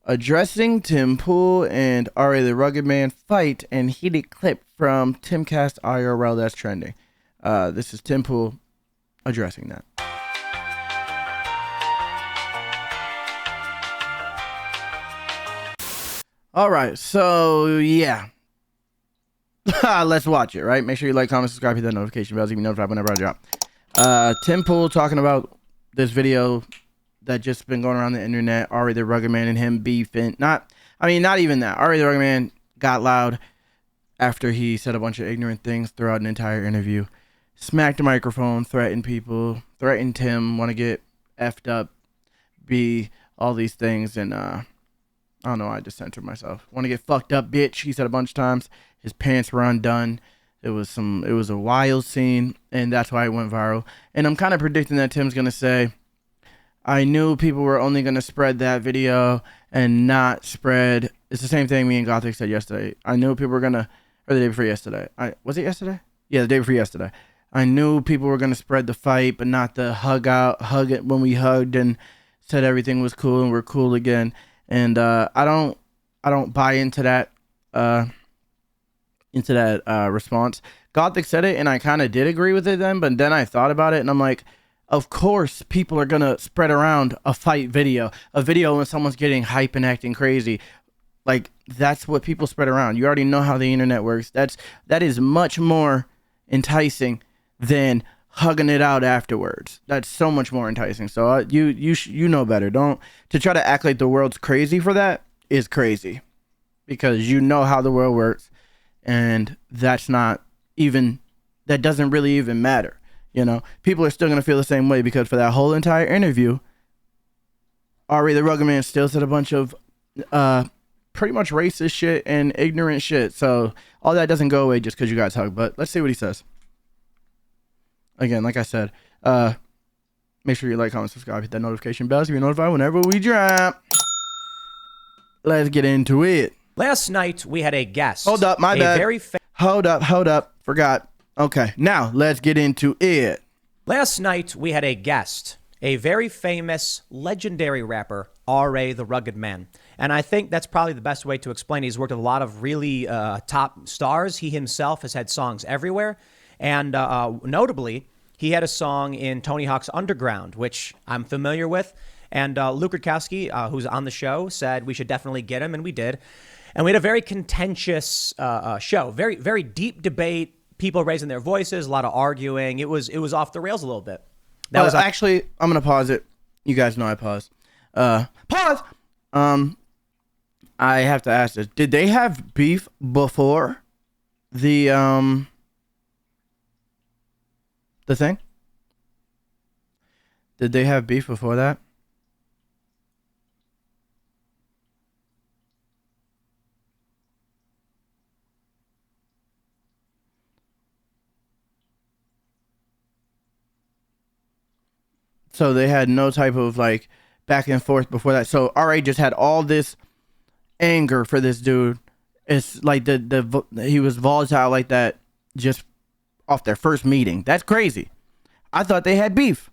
addressing Tim Pool and R.A. the Rugged Man fight and heated clip from TIMCAST IRL that's trending. This is Tim Pool addressing that. All right, so yeah. Let's watch it, right? Make sure you like, comment, subscribe, hit that notification bell so you can be notified whenever I drop. Tim Pool talking about this video that just been going around the internet. R.A. the Rugged Man and him beefing. Not even that. R.A. the Rugged Man got loud after he said a bunch of ignorant things throughout an entire interview. Smacked the microphone, threatened people, threatened Tim, want to get effed up, be all these things, and I don't know, I just censored myself. Want to get fucked up, bitch, he said a bunch of times. His pants were undone. It was a wild scene, and that's why it went viral. And I'm kind of predicting that Tim's going to say, I knew people were only going to spread that video and not spread. It's the same thing me and Gothic said yesterday. I knew people were going to, or the day before yesterday. Was it yesterday? Yeah, the day before yesterday. I knew people were going to spread the fight, but not the hug it when we hugged and said everything was cool and we're cool again. And I don't buy into that response. Gothic said it, and I kind of did agree with it then, but then I thought about it, and I'm like, of course people are gonna spread around a fight video, a video when someone's getting hype and acting crazy. Like, that's what people spread around. You already know how the internet works. That is much more enticing than hugging it out afterwards. That's so much more enticing. So you know better. Don't to try to act like the world's crazy for that is crazy, because you know how the world works, and that doesn't really even matter. You know, people are still gonna feel the same way, because for that whole entire interview, R.A. the Rugged Man still said a bunch of pretty much racist shit and ignorant shit. So all that doesn't go away just because you guys hug. But let's see what he says. Again, like I said, make sure you like, comment, subscribe, hit that notification bell so you're notified whenever we drop. Let's get into it. Last night we had a guest. Hold up, my bad. Hold up. Forgot. Okay, now let's get into it. Last night we had a guest, a very famous, legendary rapper, R.A. the Rugged Man. And I think that's probably the best way to explain it. He's worked with a lot of really top stars. He himself has had songs everywhere. And notably, he had a song in Tony Hawk's Underground, which I'm familiar with. And Luke Rutkowski, who's on the show, said we should definitely get him, and we did. And we had a very contentious show, very, very deep debate, people raising their voices, a lot of arguing. It was off the rails a little bit. That was actually, I'm going to pause it. You guys know I pause. Pause! I have to ask this. Did they have beef before the thing? Did they have beef before that? So they had no type of like back and forth before that. So RA just had all this anger for this dude. It's like he was volatile like that just off their first meeting. That's crazy. I thought they had beef.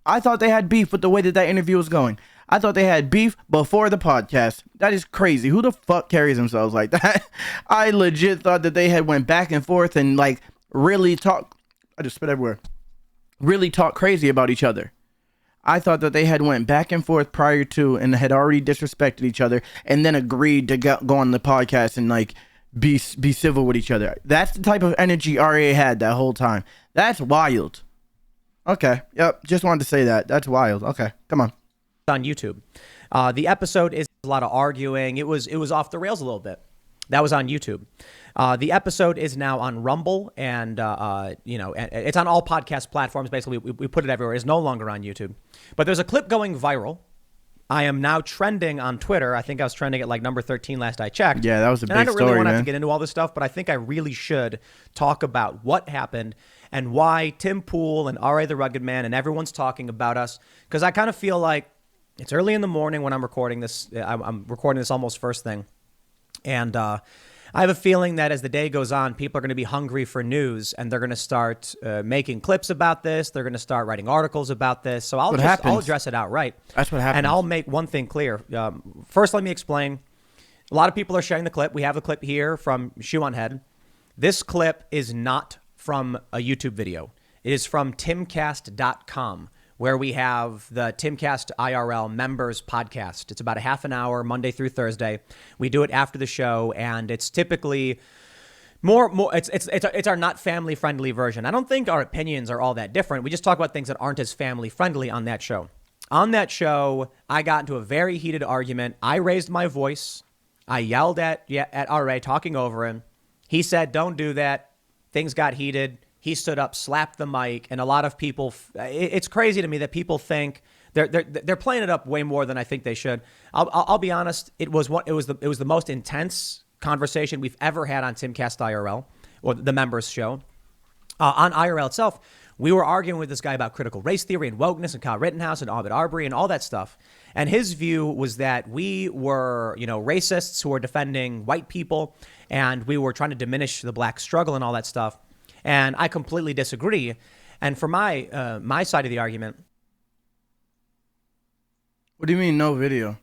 I thought they had beef with the way that interview was going. I thought they had beef before the podcast. That is crazy. Who the fuck carries themselves like that? I legit thought that they had went back and forth and like really talk. I just spit everywhere. Really talk crazy about each other. I thought that they had went back and forth prior to and had already disrespected each other and then agreed to go on the podcast and like be civil with each other. That's the type of energy RA had that whole time. That's wild. Okay. Yep. Just wanted to say that. That's wild. Okay. Come on. On YouTube. The episode is a lot of arguing. It was off the rails a little bit. That was on YouTube. The episode is now on Rumble, and it's on all podcast platforms. Basically, we put it everywhere. It's no longer on YouTube. But there's a clip going viral. I am now trending on Twitter. I think I was trending at like number 13 last I checked. Yeah, that was a big story, I don't really want to man. have to get into all this stuff, but I think I really should talk about what happened and why Tim Pool and R.A. the Rugged Man and everyone's talking about us. Because I kind of feel like it's early in the morning when I'm recording this. I'm recording this almost first thing. And I have a feeling that as the day goes on, people are going to be hungry for news, and they're going to start making clips about this. They're going to start writing articles about this. So I'll address it outright. That's what happens. And I'll make one thing clear. First, let me explain. A lot of people are sharing the clip. We have a clip here from Shoe on Head. This clip is not from a YouTube video. It is from TIMCAST.com, where we have the TIMCAST IRL members podcast. It's about a half an hour, Monday through Thursday. We do it after the show, and it's typically it's our not family friendly version. I don't think our opinions are all that different. We just talk about things that aren't as family friendly on that show. On that show, I got into a very heated argument. I raised my voice. I yelled at RA, talking over him. He said, "Don't do that." Things got heated. He stood up, slapped the mic, and a lot of people. It's crazy to me that people think they're playing it up way more than I think they should. I'll be honest. It was the most intense conversation we've ever had on TIMCAST IRL, or the members show. On IRL itself, we were arguing with this guy about critical race theory and wokeness and Kyle Rittenhouse and Ahmed Arbery and all that stuff. And his view was that we were, racists who were defending white people, and we were trying to diminish the black struggle and all that stuff. And I completely disagree. And for my side of the argument. What do you mean no video?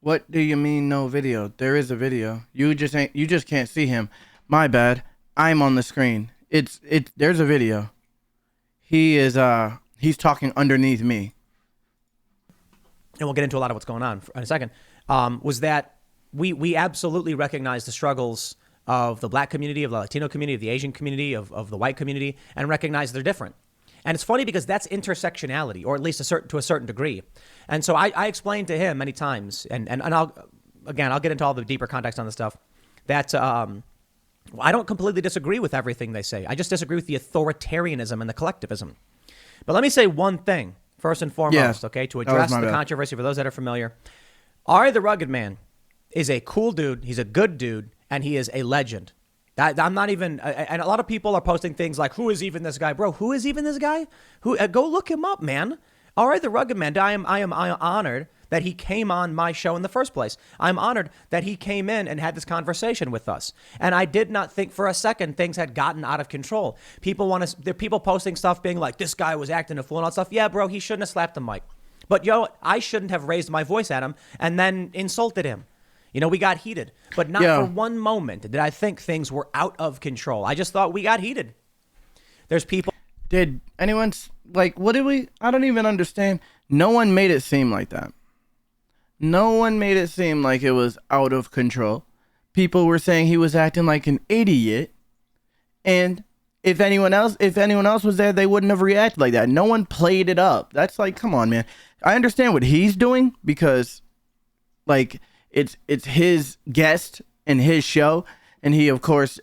What do you mean no video? There is a video. You just can't see him. My bad. I'm on the screen. There's a video. He's talking underneath me. And we'll get into a lot of what's going on in a second. Was that we absolutely recognize the struggles of the black community, of the Latino community, of the Asian community, of the white community, and recognize they're different. And it's funny because that's intersectionality, or at least to a certain degree. And so I explained to him many times, and I'll get into all the deeper context on this stuff, that I don't completely disagree with everything they say. I just disagree with the authoritarianism and the collectivism. But let me say one thing, first and foremost, okay, to address the controversy for those that are familiar. Ari the Rugged Man is a cool dude. He's a good dude, and he is a legend. I'm not even, and a lot of people are posting things like, "Who is even this guy, bro? Who is even this guy? Go look him up, man." Ari the Rugged Man. I am honored that he came on my show in the first place. I'm honored that he came in and had this conversation with us. And I did not think for a second things had gotten out of control. There are people posting stuff being like, "This guy was acting a fool" and all that stuff. Yeah, bro, he shouldn't have slapped the mic. But I shouldn't have raised my voice at him and then insulted him. We got heated, but not for one moment did I think things were out of control. I just thought we got heated. There's people. Did anyone, what did we, I don't even understand. No one made it seem like that. No one made it seem like it was out of control. People were saying he was acting like an idiot. And if anyone else was there, they wouldn't have reacted like that. No one played it up. That's come on, man. I understand what he's doing because it's his guest and his show. And he, of course,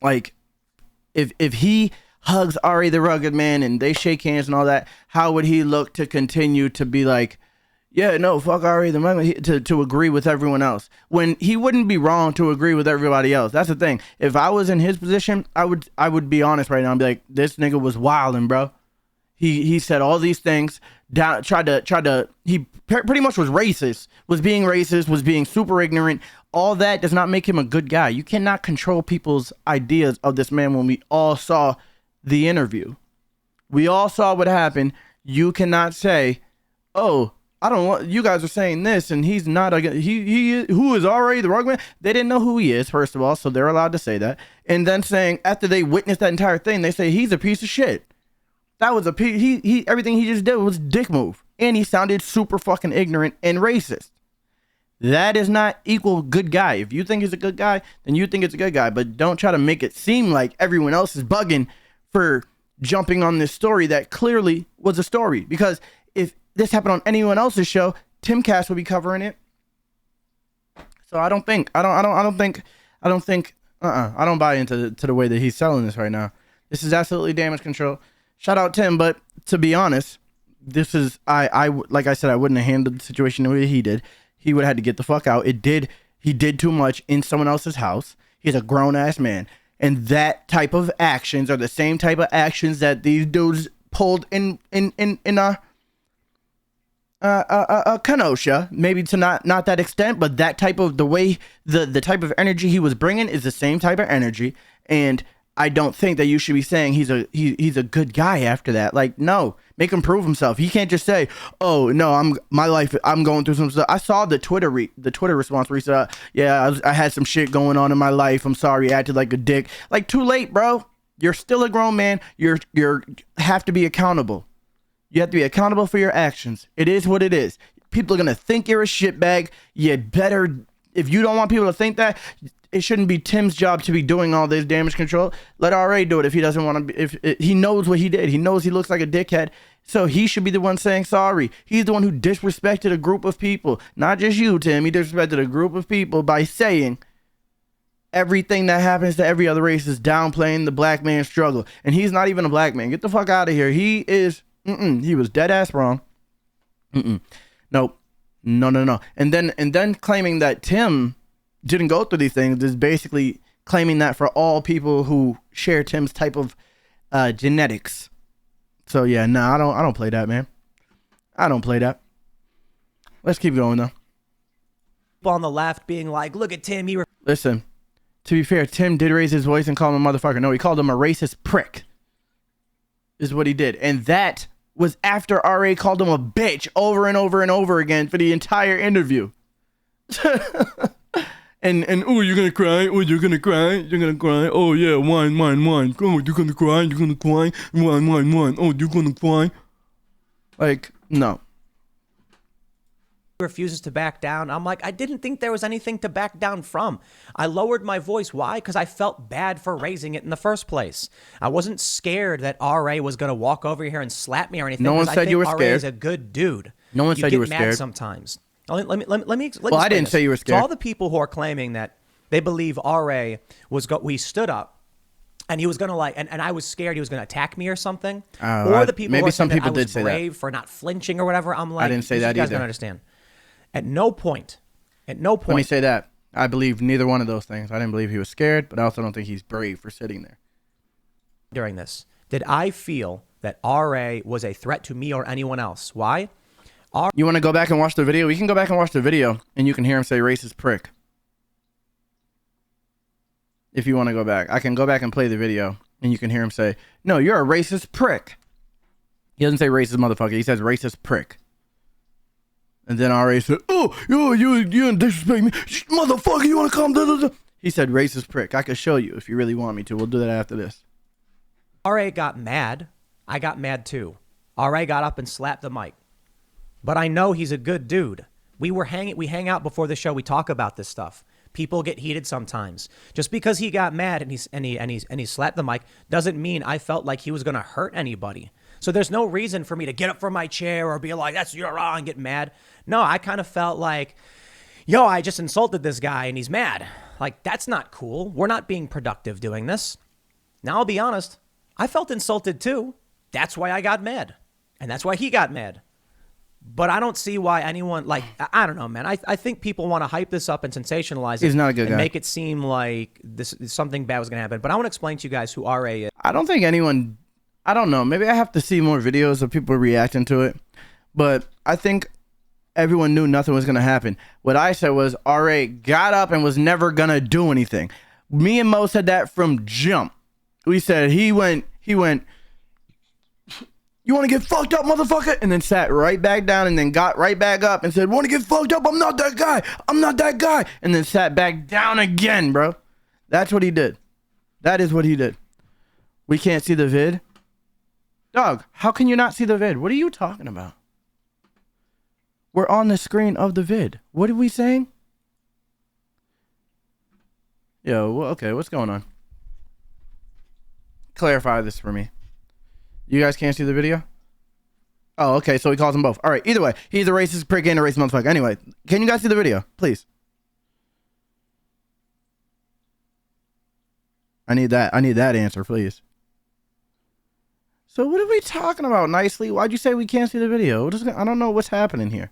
if he hugs Ari the Rugged Man and they shake hands and all that, how would he look to continue to be like, yeah, no, fuck Ari the Rugged Man, to agree with everyone else, when he wouldn't be wrong to agree with everybody else? That's the thing. If I was in his position, I would be honest right now and be like, this nigga was wilding, bro. He said all these things, he pretty much was racist, was being super ignorant. All that does not make him a good guy. You cannot control people's ideas of this man. When we all saw the interview, we all saw what happened. You cannot say, "Oh, I don't want, you guys are saying this and he's not who is already the Rugged Man." They didn't know who he is, first of all, so they're allowed to say that. And then saying, after they witnessed that entire thing, they say he's a piece of shit. That was everything he just did was a dick move. And he sounded super fucking ignorant and racist. That is not equal good guy. If you think he's a good guy, then you think it's a good guy. But don't try to make it seem like everyone else is bugging for jumping on this story that clearly was a story. Because if this happened on anyone else's show, TIMCAST would be covering it. So I don't buy into the way that he's selling this right now. This is absolutely damage control. Shout out Tim, but to be honest, this is like I said, I wouldn't have handled the situation the way he did. He would have had to get the fuck out. He did too much in someone else's house. He's a grown ass man, and that type of actions are the same type of actions that these dudes pulled in Kenosha, maybe to not that extent, but that type of the way the type of energy he was bringing is the same type of energy, and I don't think that you should be saying he's a good guy after that. Like, no, make him prove himself. He can't just say, "Oh no, I'm going through some stuff." I saw the Twitter response where he said, "Yeah, I had some shit going on in my life. I'm sorry, I acted like a dick." Like, too late, bro. You're still a grown man. You're have to be accountable. You have to be accountable for your actions. It is what it is. People are going to think you're a shitbag. You better, if you don't want people to think that, it shouldn't be Tim's job to be doing all this damage control. Let RA do it if he doesn't want to be, if he knows what he did. He knows he looks like a dickhead. So he should be the one saying sorry. He's the one who disrespected a group of people. Not just you, Tim. He disrespected a group of people by saying everything that happens to every other race is downplaying the black man's struggle. And he's not even a black man. Get the fuck out of here. He is... he was dead ass wrong. Nope. No. And then claiming that Tim didn't go through these things is basically claiming that for all people who share Tim's type of genetics. So yeah, I don't play that, man. I don't play that. Let's keep going though. People on the left being like, "Look at Tim." Listen, to be fair, Tim did raise his voice and call him a motherfucker. No, he called him a racist prick. Is what he did, and that was after RA called him a bitch over and over and over again for the entire interview. and oh, you're gonna cry. Oh, you're gonna cry. You're gonna cry. Oh yeah, whine. Oh, you're gonna cry. You're gonna cry. Whine. Oh, you're gonna cry. Like, no. Refuses to back down. I'm like, I didn't think there was anything to back down from. I lowered my voice. Why? Because I felt bad for raising it in the first place. I wasn't scared that RA was going to walk over here and slap me or anything. No one said you were scared. RA is a good dude. No one said you were scared. scared. Sometimes. Let me well, I didn't say you were scared. So all the people who are claiming that they believe RA we stood up and he was going to and I was scared he was going to attack me or something. Or the people maybe who are some saying people that I did was say brave that for not flinching or whatever. I'm like, I didn't say that you guys either. Don't understand. At no point. Let me say that. I believe neither one of those things. I didn't believe he was scared, but I also don't think he's brave for sitting there. During this, did I feel that RA was a threat to me or anyone else? Why? You want to go back and watch the video? We can go back and watch the video, and you can hear him say racist prick. If you want to go back. I can go back and play the video, and you can hear him say, "No, you're a racist prick." He doesn't say racist motherfucker. He says racist prick. And then RA said, "Oh, you disrespect me. Motherfucker, you want to come?" He said racist prick. I could show you if you really want me to. We'll do that after this. RA got mad. I got mad too. RA got up and slapped the mic. But I know he's a good dude. We hang out before the show. We talk about this stuff. People get heated sometimes. Just because he got mad and he slapped the mic doesn't mean I felt like he was going to hurt anybody. So there's no reason for me to get up from my chair or be like, "You're wrong," and get mad. No, I kind of felt like, I just insulted this guy and he's mad. Like, that's not cool. We're not being productive doing this. Now, I'll be honest. I felt insulted too. That's why I got mad. And that's why he got mad. But I don't see why anyone, I don't know, man. I think people want to hype this up and sensationalize it. He's not a good guy. And make it seem like something bad was going to happen. But I want to explain to you guys who RA is. I don't think anyone, I don't know. Maybe I have to see more videos of people reacting to it. But I think everyone knew nothing was going to happen. What I said was RA got up and was never going to do anything. Me and Mo said that from jump. We said he went, "You want to get fucked up, motherfucker?" And then sat right back down and then got right back up and said, "Want to get fucked up? I'm not that guy. I'm not that guy." And then sat back down again, bro. That's what he did. That is what he did. We can't see the vid. Dog, how can you not see the vid? What are you talking about? We're on the screen of the vid. What are we saying? Yo, okay, what's going on? Clarify this for me. You guys can't see the video? Oh, okay, so he calls them both. All right, either way, he's a racist prick and a racist motherfucker. Anyway, can you guys see the video, please? I need that answer, please. So what are we talking about, Nicely? Why'd you say we can't see the video? I don't know what's happening here.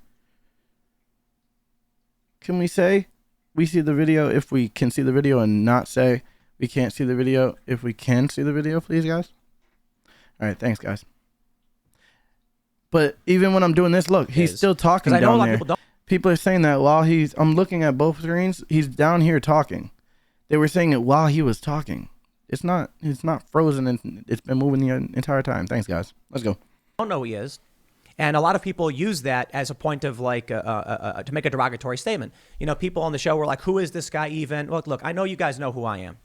Can we say we see the video if we can see the video and not say we can't see the video if we can see the video, please, guys? All right, thanks, guys. But even when I'm doing this, look, he's still talking I know down a lot there. of people don't. People are saying that while I'm looking at both screens, he's down here talking. They were saying it while he was talking. It's not frozen, and it's been moving the entire time. Thanks, guys. Let's go. Don't know who he is. And a lot of people use that as a point of like to make a derogatory statement. You know, people on the show were like, who is this guy even? Look, I know you guys know who I am.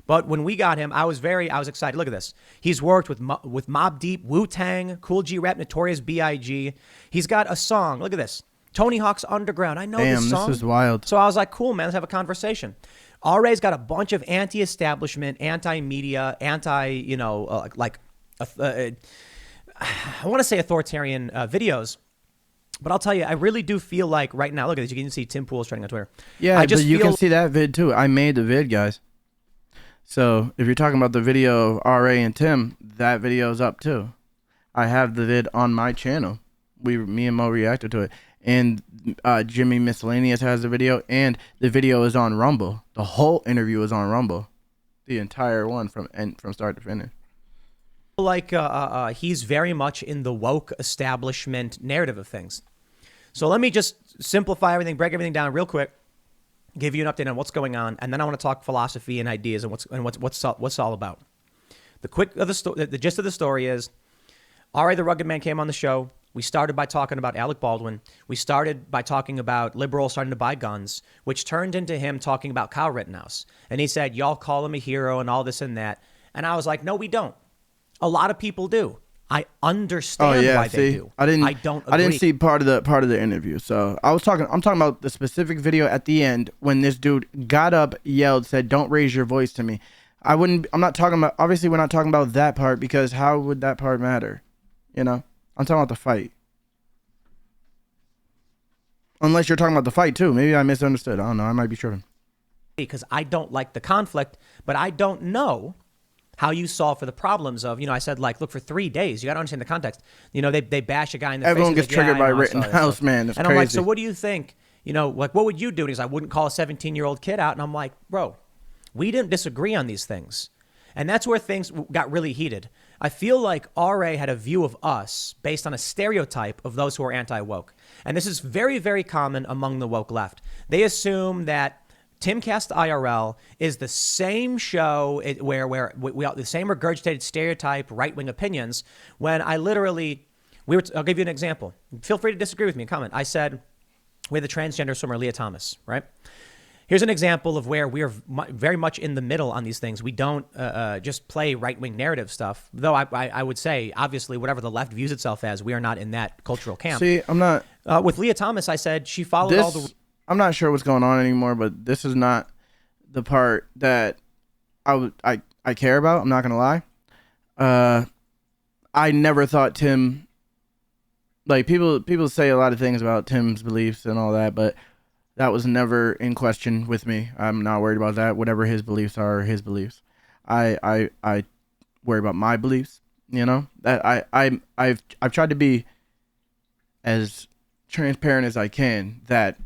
But when we got him, I was excited. Look at this. He's worked with Mobb Deep, Wu-Tang, Cool G Rap, Notorious B.I.G. He's got a song. Look at this. Tony Hawk's Underground. I know this song. This is wild. So I was like, cool, man. Let's have a conversation. RA's got a bunch of anti-establishment, anti-media, I want to say authoritarian videos. But I'll tell you, I really do feel like right now, look at this. You can see Tim Pool's trending on Twitter. Yeah, but you can see that vid too. I made the vid, guys. So if you're talking about the video of RA and Tim, that video is up too. I have the vid on my channel. Me and Mo reacted to it. And Jimmy Miscellaneous has the video, and the video is on Rumble. The whole interview is on Rumble. The entire one from start to finish. Like he's very much in the woke establishment narrative of things. So let me just simplify everything, break everything down real quick, give you an update on what's going on, and then I want to talk philosophy and ideas and what's all about. The gist of the story is, R.A. the Rugged Man came on the show. We started by talking about Alec Baldwin. We started by talking about liberals starting to buy guns, which turned into him talking about Kyle Rittenhouse. And he said, y'all call him a hero and all this and that. And I was like, no, we don't. A lot of people do. I understand why they do. I don't agree. I didn't see part of the interview. So I'm talking about the specific video at the end when this dude got up, yelled, said, "Don't raise your voice to me." I'm not talking about, obviously we're not talking about that part, because how would that part matter? You know? I'm talking about the fight. Unless you're talking about the fight too. Maybe I misunderstood. I don't know. I might be tripping. Because I don't like the conflict, but I don't know how you solve for the problems of, I said, like, look, for 3 days, you got to understand the context. They bash a guy in the face. Everyone gets triggered by Rittenhouse, man. It's and crazy. I'm like, so what do you think? Like, what would you do? And he's like, I wouldn't call a 17-year-old kid out. And I'm like, bro, we didn't disagree on these things. And that's where things got really heated. I feel like RA had a view of us based on a stereotype of those who are anti-woke. And this is very, very common among the woke left. They assume that TIMCAST IRL is the same show where we the same regurgitated stereotype right-wing opinions, when I'll give you an example. Feel free to disagree with me and comment. I said, we're the transgender swimmer Leah Thomas, right? Here's an example of where we're very much in the middle on these things. We don't just play right-wing narrative stuff, though I would say, obviously, whatever the left views itself as, we are not in that cultural camp. See, I'm not... with Leah Thomas, I said she followed all the... I'm not sure what's going on anymore, but this is not the part that I care about. I'm not going to lie. I never thought Tim... Like, people say a lot of things about Tim's beliefs and all that, but... That was never in question with me. I'm not worried about that. Whatever his beliefs are his beliefs. I worry about my beliefs. That I've tried to be as transparent as I can. That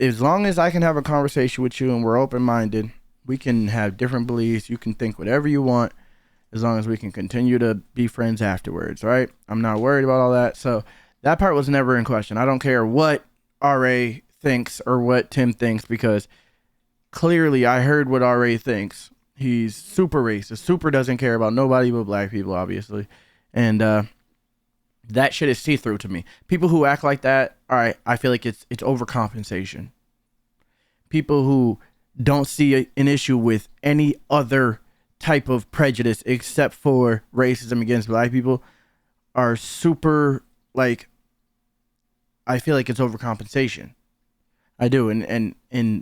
as long as I can have a conversation with you and we're open minded, we can have different beliefs. You can think whatever you want, as long as we can continue to be friends afterwards. Right? I'm not worried about all that. So that part was never in question. I don't care what RA thinks or what Tim thinks, because clearly I heard what RA thinks. He's super racist, super doesn't care about nobody but black people, obviously. And that shit is see-through to me. People who act like that, all right, I feel like it's overcompensation. People who don't see an issue with any other type of prejudice except for racism against black people are super, like, I feel like it's overcompensation. I do, and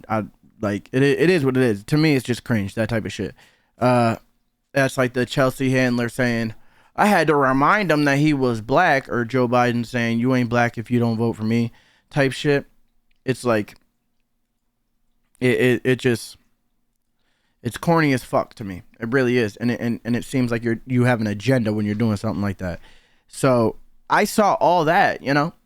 I like it is what it is. To me, it's just cringe, that type of shit. That's like the Chelsea handler saying, "I had to remind him that he was black," or Joe Biden saying, "You ain't black if you don't vote for me," type shit. It's like it's corny as fuck to me. It really is, and it seems like you have an agenda when you're doing something like that. So I saw all that,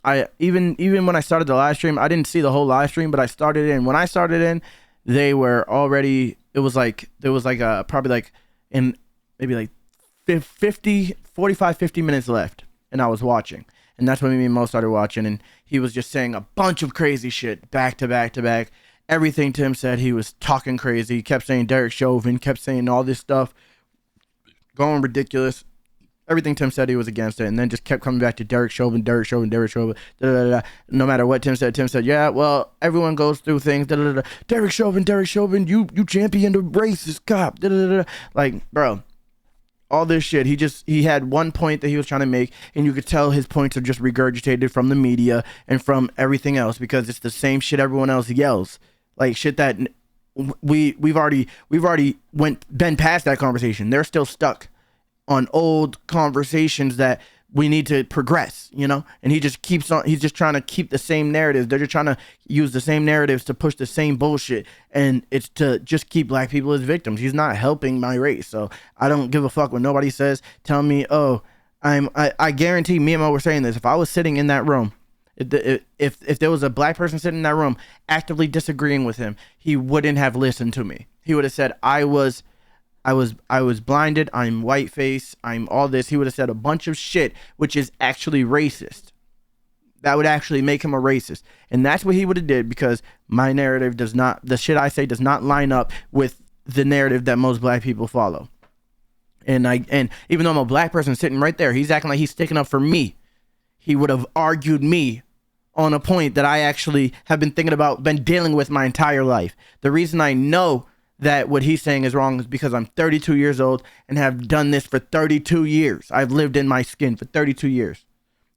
I even when I started the live stream, I didn't see the whole live stream, but I started in. When I started in, they were already, there was probably like in maybe like 50 minutes left. and I was watching. And that's when me and Mo started watching, and he was just saying a bunch of crazy shit back to back to back. Everything Tim said, he was talking crazy. He kept saying Derek Chauvin, kept saying all this stuff, going ridiculous. Everything Tim said, he was against it, and then just kept coming back to Derek Chauvin, Derek Chauvin, Derek Chauvin. Da, da, da, da. No matter what Tim said, yeah, well, everyone goes through things. Da, da, da, da. Derek Chauvin, you championed a racist cop. Da, da, da, da. Like, bro, all this shit. He had one point that he was trying to make, and you could tell his points are just regurgitated from the media and from everything else, because it's the same shit everyone else yells. Like shit that we've already been past that conversation. They're still stuck on old conversations that we need to progress, you know? And he just keeps on, he's just trying to keep the same narratives. They're just trying to use the same narratives to push the same bullshit. And it's to just keep black people as victims. He's not helping my race. So I don't give a fuck what nobody says. Tell me, oh, I guarantee me and Mo were saying this. If I was sitting in that room, if there was a black person sitting in that room actively disagreeing with him, he wouldn't have listened to me. He would have said, I was blinded, I'm whiteface, I'm all this. He would have said a bunch of shit, which is actually racist. That would actually make him a racist. And that's what he would have did, because my narrative does not, the shit I say does not line up with the narrative that most black people follow. And even though I'm a black person sitting right there, he's acting like he's sticking up for me. He would have argued me on a point that I actually have been thinking about, been dealing with my entire life. The reason I know that what he's saying is wrong is because I'm 32 years old and have done this for 32 years. I've lived in my skin for 32 years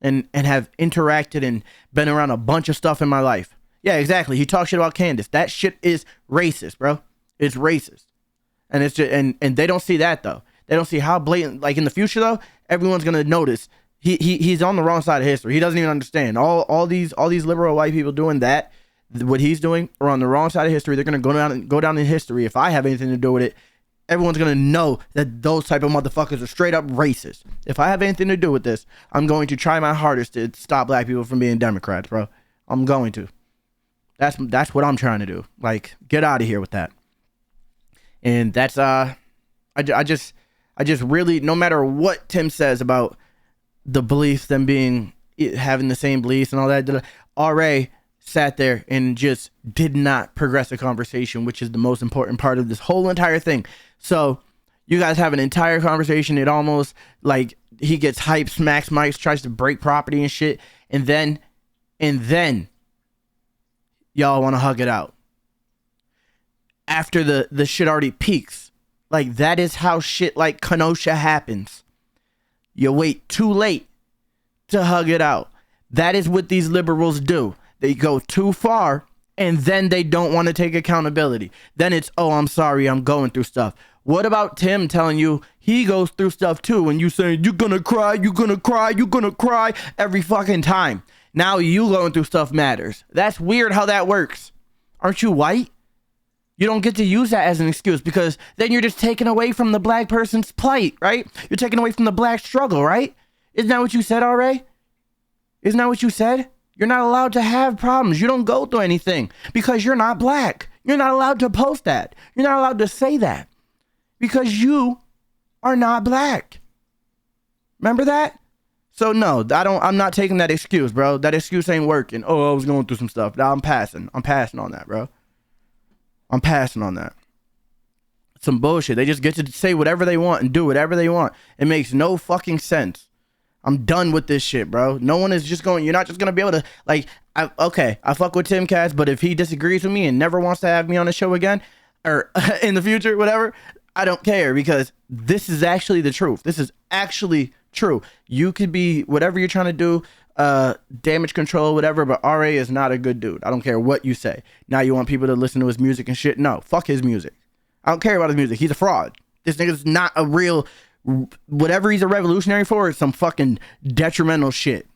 and have interacted and been around a bunch of stuff in my life. Yeah, exactly. He talks shit about Candace. That shit is racist, bro. It's racist. And it's just, and they don't see that though. They don't see how blatant, like in the future though, everyone's going to notice he's on the wrong side of history. He doesn't even understand. All these liberal white people doing that, what he's doing, are on the wrong side of history. They're gonna go down in history. If I have anything to do with it, everyone's gonna know that those type of motherfuckers are straight up racist. If I have anything to do with this, I'm going to try my hardest to stop black people from being Democrats, bro. I'm going to. That's what I'm trying to do. Like, get out of here with that. And that's I just really, no matter what Tim says about the beliefs, them having the same beliefs and all that, RA sat there and just did not progress the conversation, which is the most important part of this whole entire thing. So you guys have an entire conversation. It almost, like, he gets hyped, smacks mics, tries to break property and shit, and then y'all want to hug it out after the shit already peaks. Like, that is how shit like Kenosha happens. You wait too late to hug it out. That is what these liberals do. They go too far, and then they don't want to take accountability. Then it's, oh, I'm sorry, I'm going through stuff. What about Tim telling you he goes through stuff too, and you saying, you're gonna cry every fucking time. Now you going through stuff matters. That's weird how that works. Aren't you white? You don't get to use that as an excuse, because then you're just taking away from the black person's plight, right? You're taking away from the black struggle, right? Isn't that what you said, R.A.? Isn't that what you said? You're not allowed to have problems. You don't go through anything because you're not black. You're not allowed to post that. You're not allowed to say that because you are not black. Remember that? So no, I'm not taking that excuse, bro. That excuse ain't working. Oh, I was going through some stuff. Now I'm passing on that, bro. I'm passing on that. Some bullshit. They just get to say whatever they want and do whatever they want. It makes no fucking sense. I'm done with this shit, bro. No one is just going, you're not just going to be able to, like, I fuck with TIMCAST, but if he disagrees with me and never wants to have me on the show again, or in the future, whatever, I don't care, because this is actually the truth. This is actually true. You could be whatever you're trying to do, damage control, whatever, but RA is not a good dude. I don't care what you say. Now you want people to listen to his music and shit? No, fuck his music. I don't care about his music. He's a fraud. This nigga's not a real, whatever he's a revolutionary for is some fucking detrimental shit.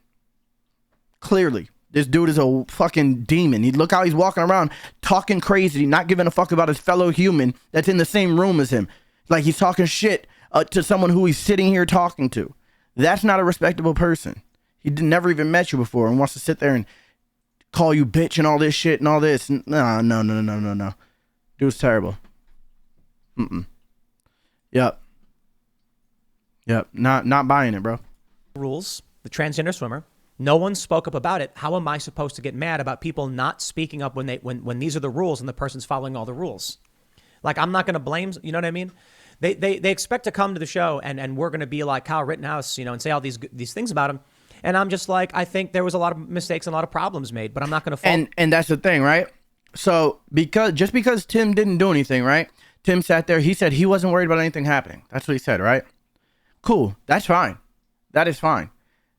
Clearly, this dude is a fucking demon. Look how he's walking around talking crazy, not giving a fuck about his fellow human that's in the same room as him. Like he's talking shit to someone who he's sitting here talking to. That's not a respectable person. He never even met you before and wants to sit there and call you bitch and all this shit and all this. No. Dude's terrible. Yep. Not buying it, bro. Rules the transgender swimmer. No one spoke up about it. How am I supposed to get mad about people not speaking up when these are the rules and the person's following all the rules? Like, I'm not going to blame, you know what I mean? They expect to come to the show and we're going to be like Kyle Rittenhouse, you know, and say all these things about him. And I'm just like, I think there was a lot of mistakes and a lot of problems made, but I'm not going to fault. And that's the thing, right? So because Tim didn't do anything, right? Tim sat there. He said he wasn't worried about anything happening. That's what he said, right? Cool. That's fine. That is fine.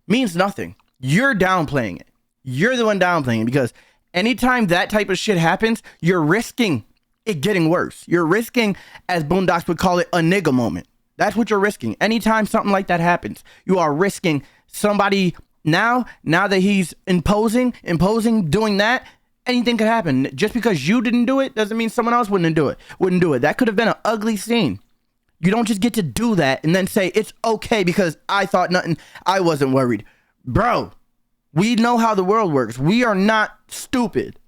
Means nothing. You're downplaying it. You're the one downplaying it because anytime that type of shit happens, you're risking it getting worse. You're risking, as Boondocks would call it, a nigga moment. That's what you're risking. Anytime something like that happens, you are risking somebody now that he's imposing, doing that, anything could happen. Just because you didn't do it doesn't mean someone else wouldn't do it. That could have been an ugly scene. You don't just get to do that and then say it's okay because I thought nothing. I wasn't worried. Bro, we know how the world works. We are not stupid.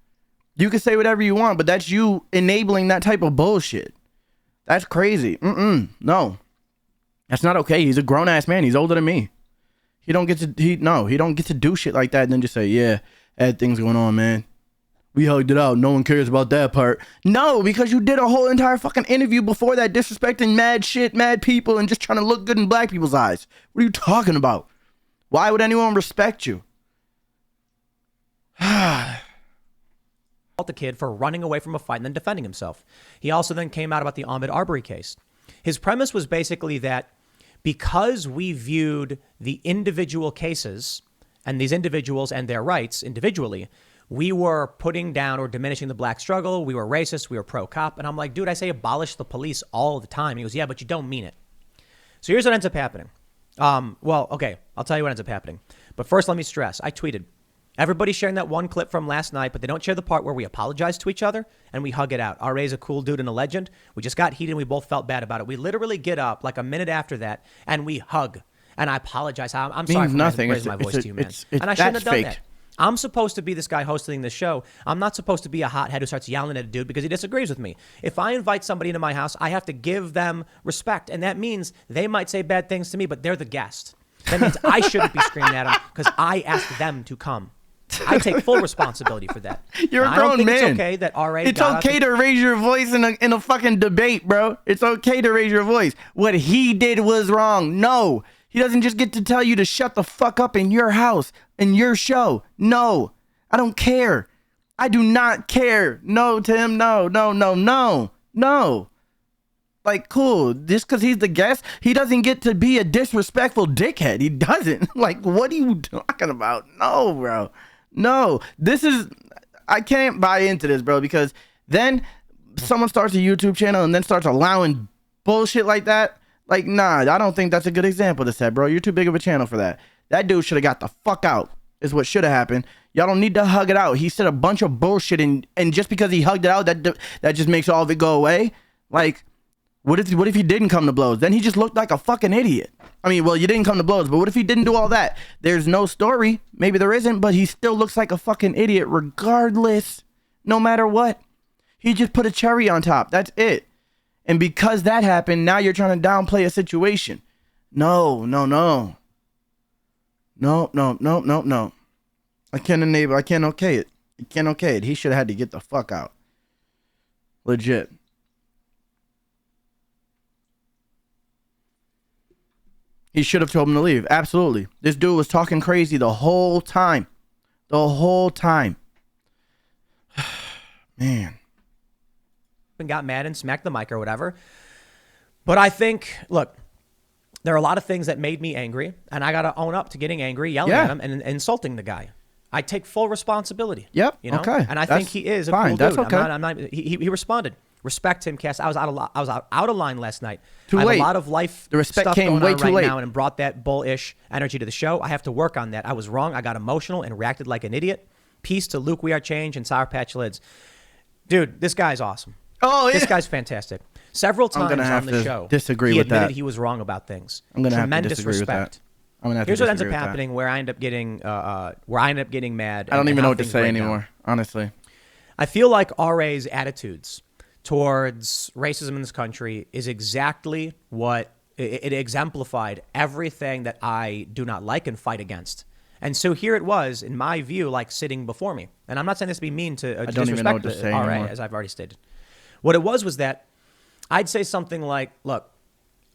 You can say whatever you want, but that's you enabling that type of bullshit. That's crazy. No. That's not okay. He's a grown-ass man. He's older than me. He don't get to do shit like that and then just say, yeah, I had things going on, man. We hugged it out. No one cares about that part. No, because you did a whole entire fucking interview before that disrespecting mad shit, mad people, and just trying to look good in black people's eyes. What are you talking about? Why would anyone respect you? The kid for running away from a fight and then defending himself. He also then came out about the Ahmaud Arbery case. His premise was basically that because we viewed the individual cases and these individuals and their rights individually, we were putting down or diminishing the black struggle. We were racist. We were pro-cop. And I'm like, dude, I say abolish the police all the time. He goes, yeah, but you don't mean it. So here's what ends up happening. Well, okay, I'll tell you what ends up happening. But first, let me stress, I tweeted, everybody's sharing that one clip from last night, but they don't share the part where we apologize to each other and we hug it out. RA's a cool dude and a legend. We just got heated and we both felt bad about it. We literally get up like a minute after that and we hug. And I apologize. I'm sorry for raising my voice to you, man. And I shouldn't have done that. I'm supposed to be this guy hosting this show. I'm not supposed to be a hothead who starts yelling at a dude because he disagrees with me. If I invite somebody into my house, I have to give them respect. And that means they might say bad things to me, but they're the guest. That means I shouldn't be screaming at them because I asked them to come. I take full responsibility for that. You're a grown man. It's okay that RA. It's okay to raise your voice in a fucking debate, bro. It's okay to raise your voice. What he did was wrong. No, he doesn't just get to tell you to shut the fuck up in your house, in your show. No, I don't care. I do not care. No, Tim. No. Like, cool. Just because he's the guest, he doesn't get to be a disrespectful dickhead. He doesn't. Like, what are you talking about? No, bro. No. I can't buy into this, bro, because then someone starts a YouTube channel and then starts allowing bullshit like that. Like, nah, I don't think that's a good example to set, bro. You're too big of a channel for that. That dude should have got the fuck out, is what should have happened. Y'all don't need to hug it out. He said a bunch of bullshit, and just because he hugged it out, that just makes all of it go away. Like, what if he didn't come to blows? Then he just looked like a fucking idiot. I mean, well, you didn't come to blows, but what if he didn't do all that? There's no story. Maybe there isn't, but he still looks like a fucking idiot regardless, no matter what. He just put a cherry on top. That's it. And because that happened, now you're trying to downplay a situation. No. I can't okay it. He should have had to get the fuck out. Legit. He should have told him to leave. Absolutely. This dude was talking crazy the whole time. Man. And got mad and smacked the mic or whatever. But I think, look, there are a lot of things that made me angry, and I got to own up to getting angry, yelling at him, and insulting the guy. I take full responsibility. Yep. You know? Okay. And I think he is a cool dude. That's okay. He responded. Respect him, Cass. I was out of line last night. Too late. I have a lot of life the respect stuff came going way on too right late. now and brought that bullish energy to the show. I have to work on that. I was wrong. I got emotional and reacted like an idiot. Peace to Luke We Are Change and Sour Patch Lids. Dude, this guy's awesome. Oh, yeah. This guy's fantastic. Several times on the show, disagree he with admitted that. he was wrong about things. I'm gonna Tremendous have to disagree respect. with that. I'm gonna have Here's to what ends up disagree with happening that. where I end up getting mad. I don't even how know what to things say break down. anymore, honestly. I feel like RA's attitudes towards racism in this country is exactly what It exemplified everything that I do not like and fight against. And so here it was, in my view, like sitting before me. And I'm not saying this to be mean to I don't even know what to say RA, anymore. as I've already stated. What it was that I'd say something like, look,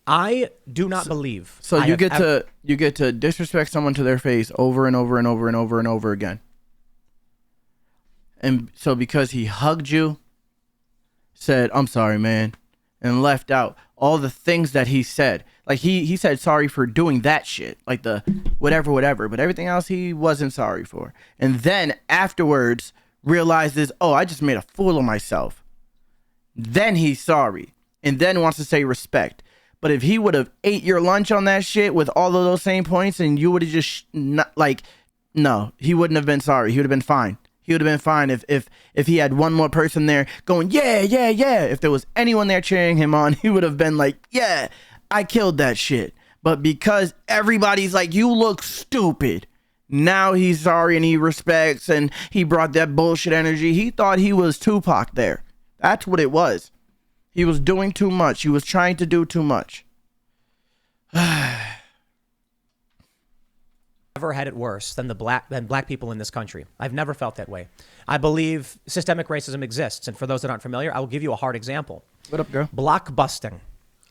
I do not believe. So you get to disrespect someone to their face over and over and over and over and over again. And so because he hugged you, said, "I'm sorry, man," and left out all the things that he said. Like he said sorry for doing that shit, like the whatever, but everything else he wasn't sorry for. And then afterwards realizes, "Oh, I just made a fool of myself." Then he's sorry and then wants to say respect. But if he would have ate your lunch on that shit with all of those same points and you would have just no, he wouldn't have been sorry. He would have been fine. He would have been fine if he had one more person there going, yeah. If there was anyone there cheering him on, he would have been like, yeah, I killed that shit. But because everybody's like, you look stupid, now he's sorry and he respects and he brought that bullshit energy. He thought he was Tupac there. That's what it was. He was doing too much. He was trying to do too much. Never had it worse than black people in this country. I've never felt that way. I believe systemic racism exists, and for those that aren't familiar, I will give you a hard example. What up, girl? Blockbusting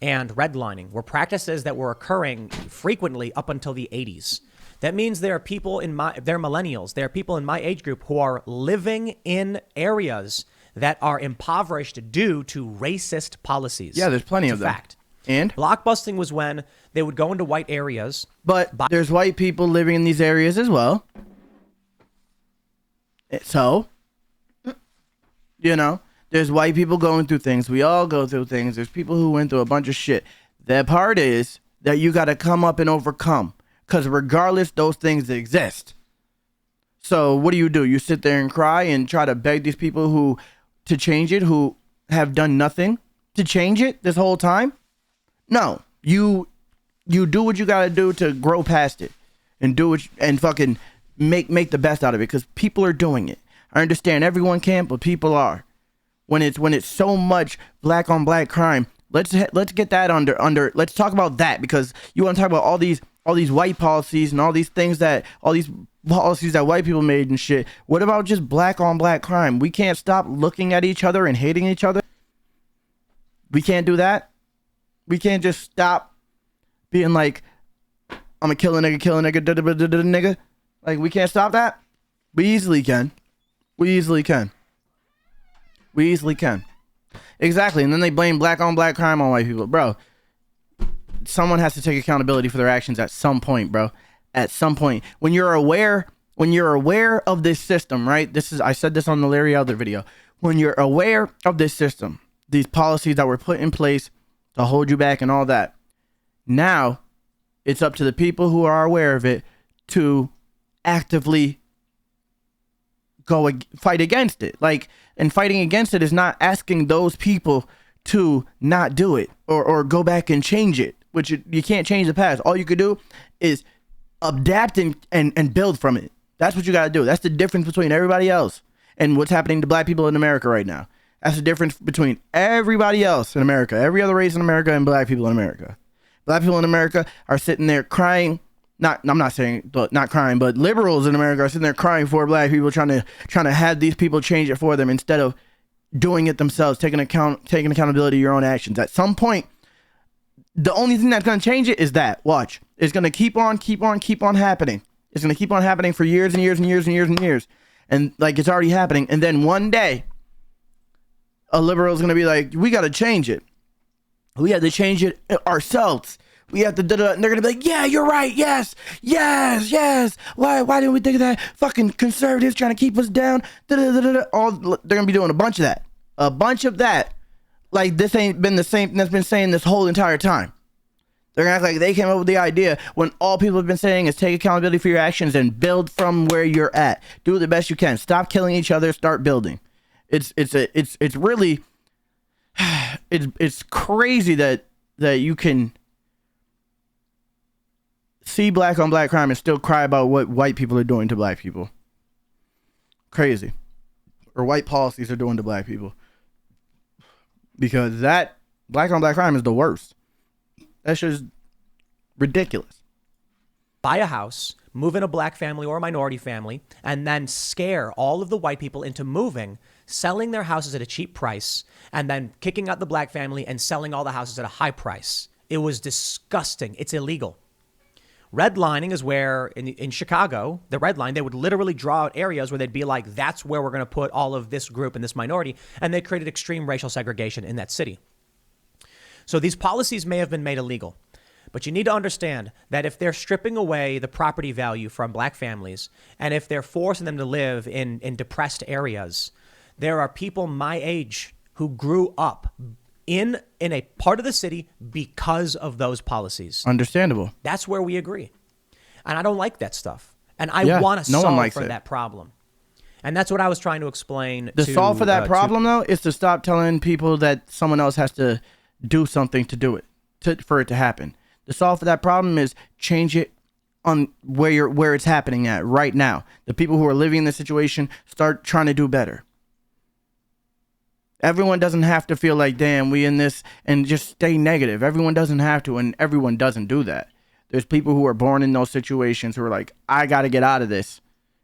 and redlining were practices that were occurring frequently up until the 80s. That means there are people they're millennials. There are people in my age group who are living in areas that are impoverished due to racist policies. Yeah, there's plenty of them. Fact. And blockbusting was when they would go into white areas. But there's white people living in these areas as well. So, there's white people going through things. We all go through things. There's people who went through a bunch of shit. The part is that you got to come up and overcome. Because regardless, those things exist. So what do? You sit there and cry and try to beg these people to change it, who have done nothing to change it this whole time? No, you do what you gotta do to grow past it, and do it and fucking make the best out of it, because people are doing it. I understand everyone can't, but people are. When it's so much black on black crime, let's get that under. Let's talk about that, because you want to talk about all these white policies and all these policies that white people made and shit. What about just black on black crime? We can't stop looking at each other and hating each other. We can't do that. We can't just stop being like, I'm gonna kill a nigga, nigga. Like, we can't stop that. We easily can. Exactly. And then they blame black on black crime on white people. Bro, someone has to take accountability for their actions at some point, bro. At some point. When you're aware of this system, right? I said this on the Larry Elder video. When you're aware of this system, these policies that were put in place to hold you back and all that, now it's up to the people who are aware of it to actively fight against it. And fighting against it is not asking those people to not do it or go back and change it, which you can't change the past. All you could do is adapt and build from it. That's what you got to do. That's the difference between everybody else and what's happening to black people in America right now. That's the difference between everybody else in America, every other race in America, and black people in America. Black people in America are sitting there crying. I'm not saying, but not crying, but liberals in America are sitting there crying for black people, trying to have these people change it for them instead of doing it themselves, taking accountability of your own actions. At some point, the only thing that's going to change it is that. Watch. It's going to keep on happening. It's going to keep on happening for years and years and years and years and years. And like, it's already happening. And then one day, a liberal is going to be like, we got to change it. We have to change it ourselves. We have to and they're going to be like, yeah, you're right. Yes. Why didn't we think of that? Fucking conservatives trying to keep us down. All they're going to be doing a bunch of that. Like, this ain't been the same thing that's been saying this whole entire time. They're going to act like they came up with the idea when all people have been saying is take accountability for your actions and build from where you're at. Do the best you can. Stop killing each other. Start building. It's really, it's crazy that you can see black on black crime and still cry about what white people are doing to black people. Crazy. Or white policies are doing to black people. Because that black on black crime is the worst. That's just ridiculous. Buy a house, move in a black family or a minority family, and then scare all of the white people into moving, selling their houses at a cheap price, and then kicking out the black family and selling all the houses at a high price. It was disgusting. It's illegal. Redlining is where, in Chicago, the red line, they would literally draw out areas where they'd be like, that's where we're going to put all of this group and this minority. And they created extreme racial segregation in that city. So these policies may have been made illegal. But you need to understand that if they're stripping away the property value from black families, and if they're forcing them to live in depressed areas, there are people my age who grew up in a part of the city because of those policies. Understandable. That's where we agree. And I don't like that stuff. And I want to solve for that problem. And that's what I was trying to explain. The solve for that problem, though, is to stop telling people that someone else has to do something to do it, for it to happen. The solve for that problem is change it on where it's happening at right now. The people who are living in this situation start trying to do better. Everyone doesn't have to feel like, damn, we in this, and just stay negative. Everyone doesn't have to, and everyone doesn't do that. There's people who are born in those situations who are like, I got to get out of this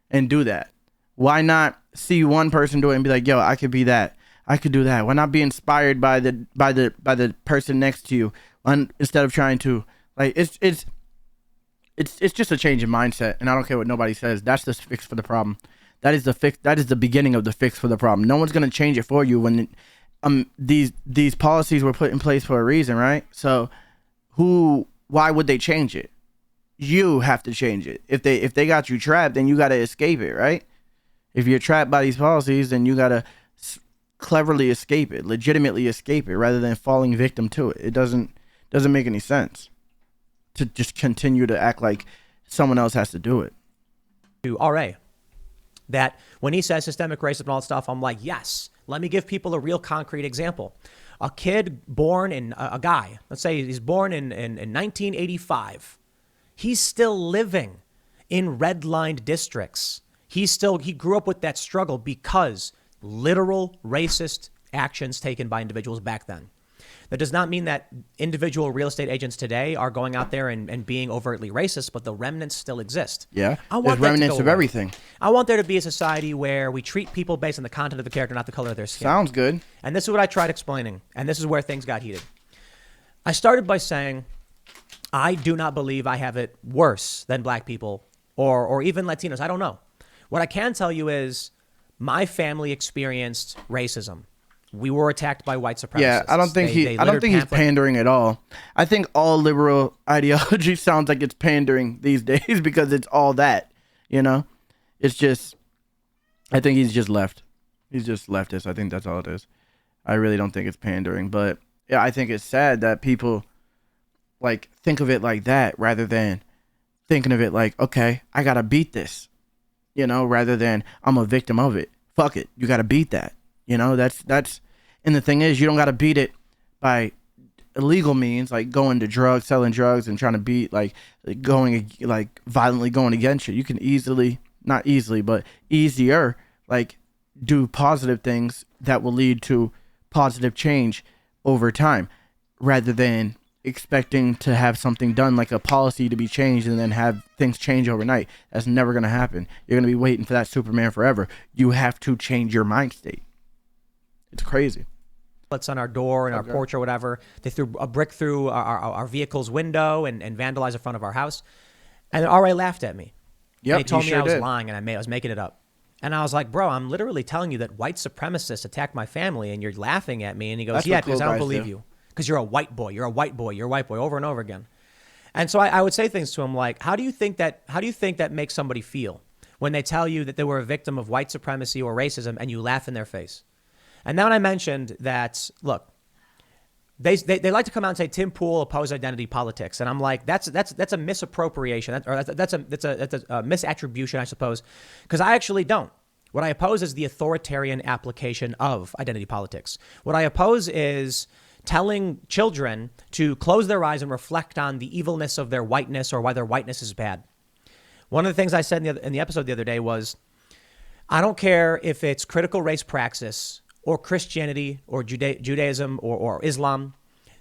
and do that. Why not see one person do it and be like, yo, I could be that. I could do that. Why not be inspired by the person next to you instead of trying to, like, it's just a change in mindset, and I don't care what nobody says. That's the fix for the problem. That is the fix. That is the beginning of the fix for the problem. No one's gonna change it for you when these policies were put in place for a reason, right? So why would they change it? You have to change it. If they got you trapped, then you got to escape it, right? If you're trapped by these policies, then you got to cleverly escape it, legitimately escape it, rather than falling victim to it. It doesn't make any sense to just continue to act like someone else has to do it. To RA, that when he says systemic racism and all that stuff, I'm like, yes, let me give people a real concrete example. A kid born in, a guy, let's say he's born in 1985. He's still living in redlined districts. He grew up with that struggle because literal racist actions taken by individuals back then. That does not mean that individual real estate agents today are going out there and being overtly racist, but the remnants still exist. Yeah, there's remnants of everything. I want there to be a society where we treat people based on the content of the character, not the color of their skin. Sounds good. And this is what I tried explaining, and this is where things got heated. I started by saying, I do not believe I have it worse than black people or even Latinos. I don't know. What I can tell you is my family experienced racism. We were attacked by white supremacists. Yeah, I don't think he's pandering at all. I think all liberal ideology sounds like it's pandering these days because it's all that, you know? It's just, I think he's just left. He's just leftist. I think that's all it is. I really don't think it's pandering, but yeah, I think it's sad that people like think of it like that rather than thinking of it like, okay, I got to beat this, you know, rather than I'm a victim of it. Fuck it. You got to beat that. You know, that's, and the thing is, you don't got to beat it by illegal means, like going to drugs, selling drugs, and trying to beat, violently going against you. You can not easily, but easier, like, do positive things that will lead to positive change over time, rather than expecting to have something done, like a policy to be changed, and then have things change overnight. That's never going to happen. You're going to be waiting for that Superman forever. You have to change your mind state. It's crazy. On our door and our porch or whatever. They threw a brick through our vehicle's window and vandalized the front of our house. And RA laughed at me. Yep, they told me I was lying and I was making it up. And I was like, bro, I'm literally telling you that white supremacists attacked my family and you're laughing at me. And he goes, yeah, because I don't believe you. Because you're a white boy. You're a white boy. You're a white boy, over and over again. And so I would say things to him like, how do you think that makes somebody feel when they tell you that they were a victim of white supremacy or racism and you laugh in their face? And then I mentioned that, look, they like to come out and say Tim Pool opposed identity politics, and I'm like, that's a misappropriation, that's a misattribution, I suppose, because I actually don't. What I oppose is the authoritarian application of identity politics. What I oppose is telling children to close their eyes and reflect on the evilness of their whiteness or why their whiteness is bad. One of the things I said in the episode the other day was, I don't care if it's critical race praxis or Christianity or Judaism or Islam.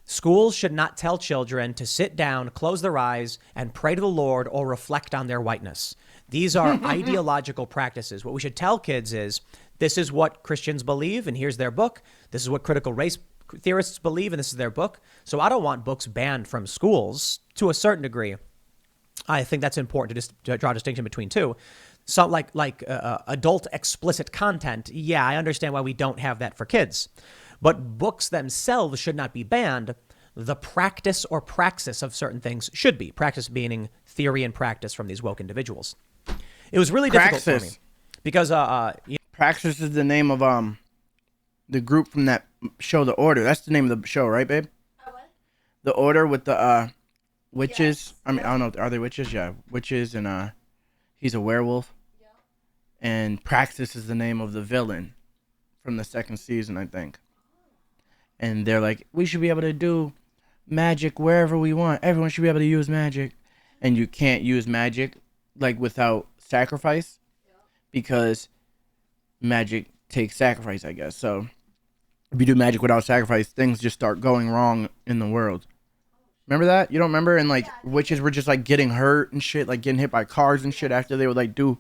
Schools should not tell children to sit down, close their eyes, and pray to the Lord or reflect on their whiteness. These are ideological practices. What we should tell kids is, this is what Christians believe, and here's their book. This is what critical race theorists believe, and this is their book. So I don't want books banned from schools to a certain degree. I think that's important to draw a distinction between two. So like adult explicit content, yeah, I understand why we don't have that for kids. But books themselves should not be banned. The practice or praxis of certain things should be. Practice meaning theory and practice from these woke individuals. It was really difficult for me because Praxis is the name of the group from that show, The Order. That's the name of the show, right, babe? What? The Order with the witches. Yes. I mean, I don't know. Are they witches? Yeah, witches, and he's a werewolf. Yeah. And Praxis is the name of the villain from the second season, I think. And they're like, we should be able to do magic wherever we want. Everyone should be able to use magic. And you can't use magic like without sacrifice because magic takes sacrifice, I guess. So if you do magic without sacrifice, things just start going wrong in the world. Remember that? You don't remember? And like witches were just like getting hurt and shit, like getting hit by cars and shit after they would like do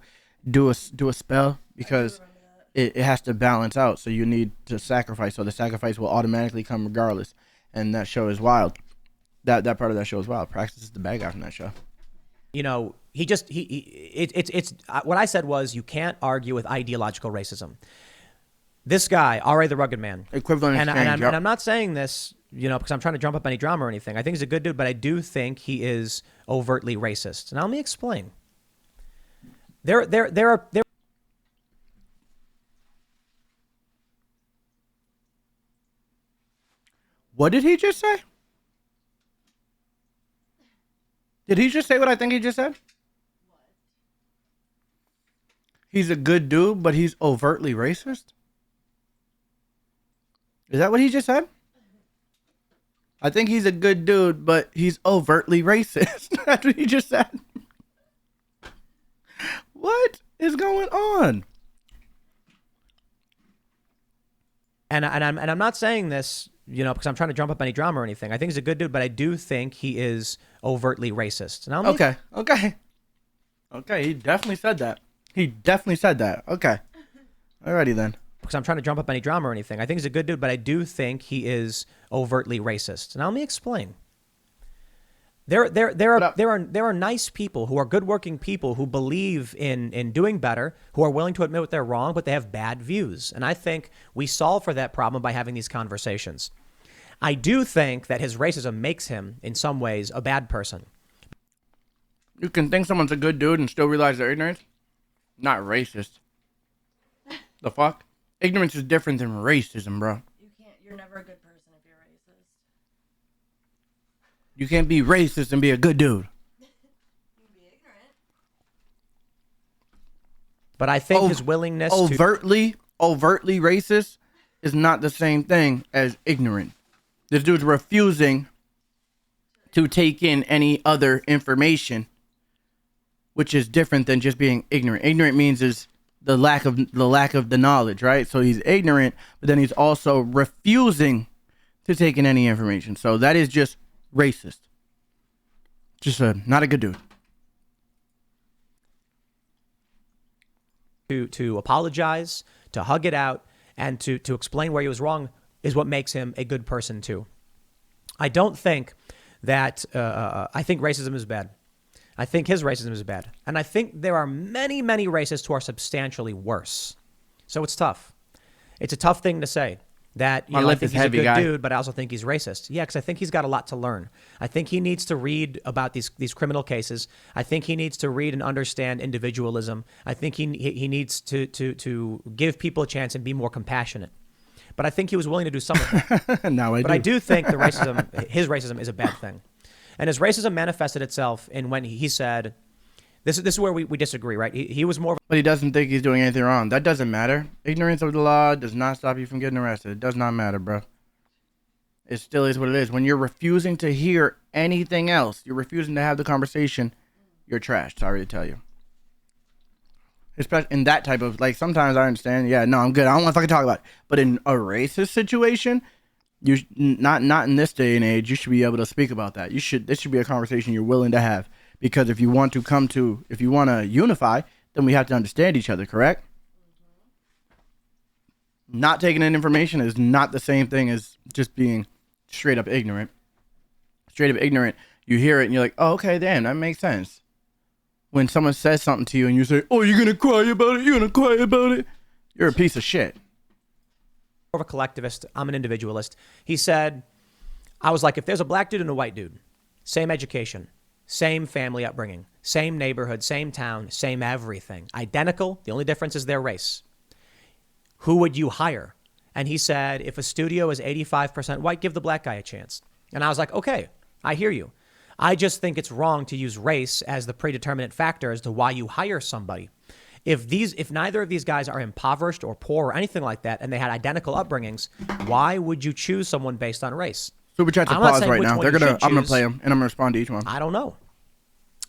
a spell because it has to balance out. So you need to sacrifice. So the sacrifice will automatically come regardless. And that show is wild. That part of that show is wild. Praxis is the bad guy from that show. you know, it's what I said was you can't argue with ideological racism. This guy, R.A. the Rugged Man, Equivalent and exchange, I'm not saying this, you know, because I'm trying to drum up any drama or anything. I think he's a good dude, but I do think he is overtly racist. Now let me explain. There are. What did he just say? Did he just say what I think he just said? What? He's a good dude, but he's overtly racist? Is that what he just said? I think he's a good dude, but he's overtly racist. That's what he just said. What is going on? And I'm not saying this, you know, because I'm trying to drum up any drama or anything. I think he's a good dude, but I do think he is overtly racist. Now, Okay. He definitely said that. Okay. Alrighty then. Because I'm trying to drum up any drama or anything. I think he's a good dude, but I do think he is overtly racist. Now let me explain. There are nice people who are good-working people who believe in doing better, who are willing to admit what they're wrong, but they have bad views. And I think we solve for that problem by having these conversations. I do think that his racism makes him, in some ways, a bad person. You can think someone's a good dude and still realize they're ignorant? Not racist. The fuck? Ignorance is different than racism, bro. You're never a good person if you're racist. You can't be racist and be a good dude. You can be ignorant. But I think his willingness overtly racist is not the same thing as ignorant. This dude's refusing to take in any other information, which is different than just being ignorant. Ignorant means is the lack of the knowledge, right? So he's ignorant, but then he's also refusing to take in any information. So that is just racist. Just not a good dude. To apologize, to hug it out, and to explain where he was wrong is what makes him a good person too. I don't think that I think racism is bad. I think his racism is bad. And I think there are many, many racists who are substantially worse. So it's tough. It's a tough thing to say that, you know, I think he's a good dude, but I also think he's racist. Yeah, because I think he's got a lot to learn. I think he needs to read about these criminal cases. I think he needs to read and understand individualism. I think he needs to give people a chance and be more compassionate. But I think he was willing to do some of that. I do think his racism is a bad thing. And his racism manifested itself in when he said, this is where we disagree, right? He was more... But he doesn't think he's doing anything wrong. That doesn't matter. Ignorance of the law does not stop you from getting arrested. It does not matter, bro. It still is what it is. When you're refusing to hear anything else, you're refusing to have the conversation, you're trashed. Sorry to tell you. Especially in that type of... Like, sometimes I understand, yeah, no, I'm good. I don't want to fucking talk about it. But in a racist situation, Not in this day and age. You should be able to speak about that. This should be a conversation you're willing to have, because if you want to unify, then we have to understand each other. Correct? Not taking in information is not the same thing as just being straight up ignorant. Straight up ignorant. You hear it and you're like, oh, okay, damn, that makes sense. When someone says something to you and you say, oh, you're gonna cry about it. You're gonna cry about it. You're a piece of shit. Of a collectivist. I'm an individualist. He said, I was like, if there's a black dude and a white dude, same education, same family upbringing, same neighborhood, same town, same everything, identical. The only difference is their race. Who would you hire? And he said, if a studio is 85% white, give the black guy a chance. And I was like, okay, I hear you. I just think it's wrong to use race as the predeterminant factor as to why you hire somebody. If neither of these guys are impoverished or poor or anything like that, and they had identical upbringings, why would you choose someone based on race? Super chat's a pause right now. I'm gonna play them and I'm gonna respond to each one. I don't know.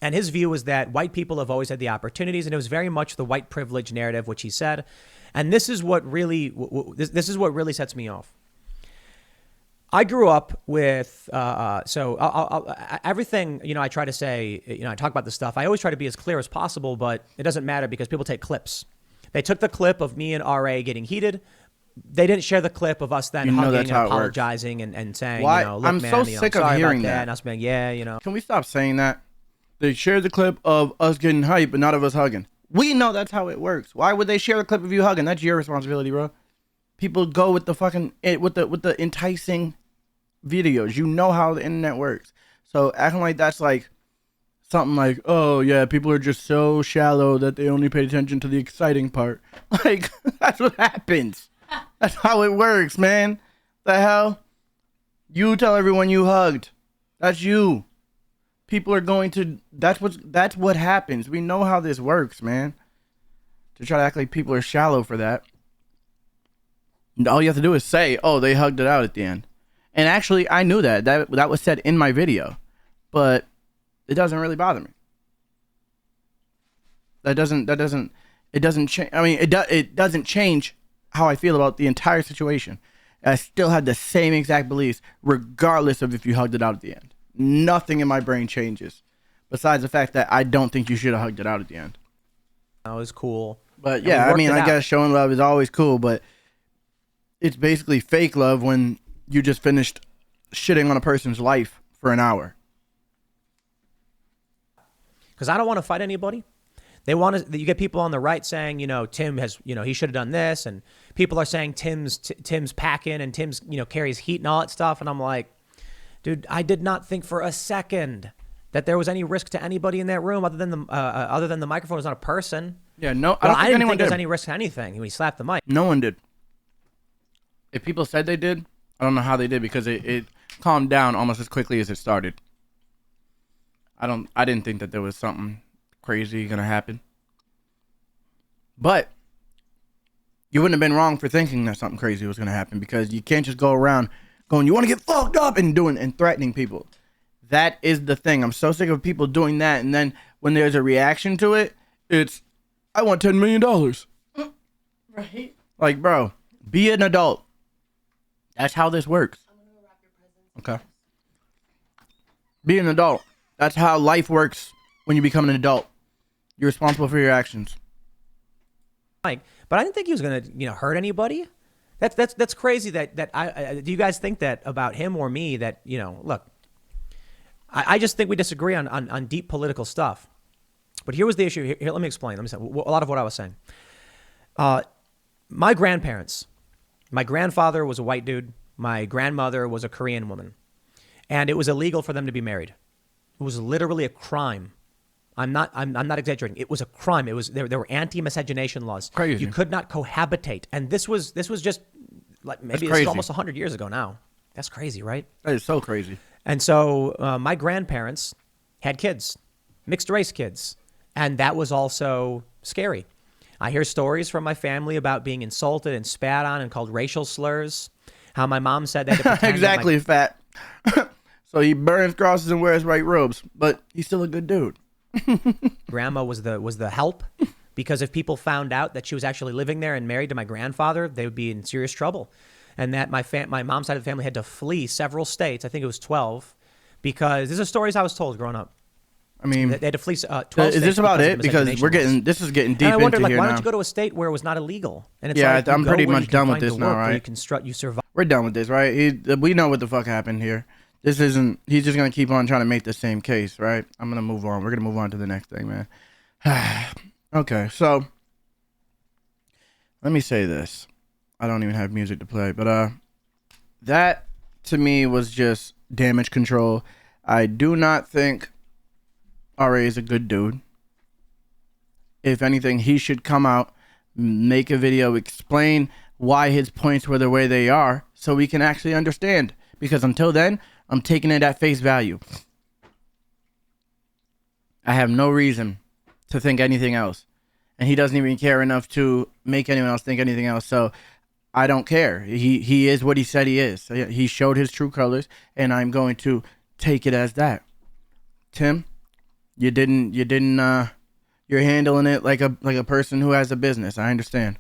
And his view was that white people have always had the opportunities, and it was very much the white privilege narrative, which he said. And this is what really sets me off. I grew up with, everything, I try to say, I talk about this stuff. I always try to be as clear as possible, but it doesn't matter because people take clips. They took the clip of me and RA getting heated. They didn't share the clip of us then hugging and apologizing and saying, look, I'm man, so sick of hearing that. And us being, yeah. Can we stop saying that? They shared the clip of us getting hype, but not of us hugging. We know that's how it works. Why would they share the clip of you hugging? That's your responsibility, bro. People go with the fucking with the enticing videos. You know how the internet works. So acting like that's like something like, oh yeah, people are just so shallow that they only pay attention to the exciting part. Like, that's what happens. That's how it works, man. The hell? You tell everyone you hugged. That's you. People are going to, that's what happens. We know how this works, man. To try to act like people are shallow for that. All you have to do is say, oh, they hugged it out at the end. And actually, I knew that was said in my video, but it doesn't really bother me. It doesn't change. I mean, it doesn't change how I feel about the entire situation. I still had the same exact beliefs, regardless of if you hugged it out at the end. Nothing in my brain changes, besides the fact that I don't think you should have hugged it out at the end. That was cool. But yeah, I mean, I guess showing love is always cool, but it's basically fake love when you just finished shitting on a person's life for an hour. Because I don't want to fight anybody. They want to. You get people on the right saying, Tim has, he should have done this, and people are saying Tim's packing and Tim's, carries heat and all that stuff, and I'm like, dude, I did not think for a second that there was any risk to anybody in that room other than the microphone was not a person. Yeah, no, I didn't think there was any risk to anything when he slapped the mic. No one did. If people said they did, I don't know how they did, because it calmed down almost as quickly as it started. I didn't think that there was something crazy gonna happen. But you wouldn't have been wrong for thinking that something crazy was gonna happen, because you can't just go around going, you want to get fucked up, and threatening people. That is the thing. I'm so sick of people doing that, and then when there's a reaction to it, it's, I want $10 million. Right? Like, bro, be an adult. That's how this works. I'm gonna wrap your presents. Okay. Be an adult. That's how life works when you become an adult. You're responsible for your actions. But I didn't think he was gonna, hurt anybody. That's crazy. Do you guys think that about him or me? That look, I just think we disagree on deep political stuff. But here was the issue. Here, let me explain. Let me say a lot of what I was saying. My grandparents. My grandfather was a white dude. My grandmother was a Korean woman, and it was illegal for them to be married. It was literally a crime. I'm not exaggerating. It was a crime. There were anti-miscegenation laws. Crazy. You could not cohabitate, and this was just like maybe this is almost 100 years ago now. That's crazy, right? That is so crazy. And so my grandparents had kids, mixed race kids, and that was also scary. I hear stories from my family about being insulted and spat on and called racial slurs. How my mom said that. Exactly, fat. So he burns crosses and wears white robes, but he's still a good dude. Grandma was the help, because if people found out that she was actually living there and married to my grandfather, they would be in serious trouble. and that my mom's side of the family had to flee several states. I think it was 12, because these are stories I was told growing up. I mean, they had to flee 12 is this about it? of Because this is getting deep and I wondered, into like, here why now. don't you go to a state where it was not illegal? And it's Yeah, like, I'm pretty much done with find this the now, work where right? you survive. We're done with this, right? We know what the fuck happened here. This isn't. He's just gonna keep on trying to make the same case, right? I'm gonna move on. We're gonna move on to the next thing, man. Okay, so let me say this. I don't even have music to play, but that to me was just damage control. I do not think RA is a good dude. If anything, he should come out, make a video, explain why his points were the way they are, so we can actually understand. Because until then, I'm taking it at face value. I have no reason to think anything else. And he doesn't even care enough to make anyone else think anything else. So I don't care. He is what he said he is. He showed his true colors, and I'm going to take it as that. Tim, you're handling it like a person who has a business. I understand.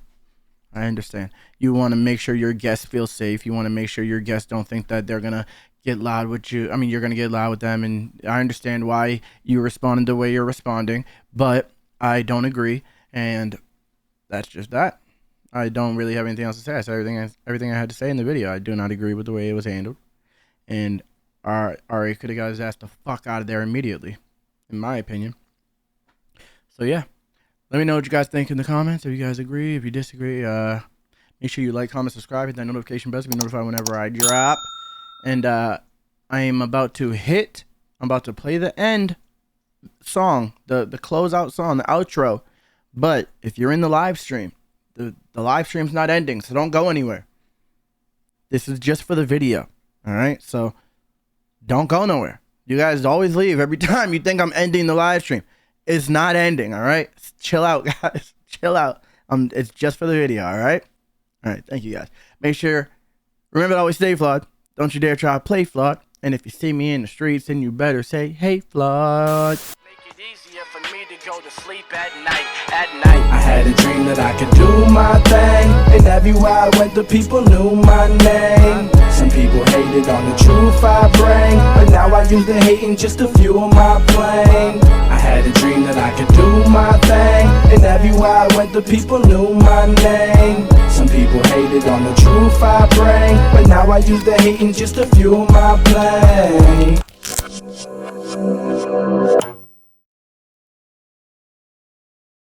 You want to make sure your guests feel safe. You want to make sure your guests don't think that they're going to get loud with you. I mean, you're going to get loud with them, and I understand why you responded the way you're responding, but I don't agree, and that's just that. I don't really have anything else to say. I said everything I had to say in the video. I do not agree with the way it was handled, and Ari could have got his ass the fuck out of there immediately, in my opinion. So yeah. Let me know what you guys think in the comments. If you guys agree, if you disagree, make sure you like, comment, subscribe, hit that notification bell to be notified whenever I drop. And I am about to play the end song, the closeout song, the outro. But if you're in the live stream, the live stream's not ending, so don't go anywhere. This is just for the video, all right? So don't go nowhere. You guys always leave every time you think I'm ending the live stream. It's not ending, all right? Chill out, guys. Chill out. It's just for the video, all right? All right, thank you, guys. Make sure, remember to always stay flawed. Don't you dare try to play flawed. And if you see me in the streets, then you better say, hey, flawed. Make it easier for me to go to sleep at night. I had a dream that I could do my thing, and everywhere I went the people knew my name. Some people hated on the truth I bring, but now I use the hating just to fuel my plane. I had a dream that I could do my thing, and everywhere I went the people knew my name. Some people hated on the truth I bring, but now I use the hating just to fuel my plane.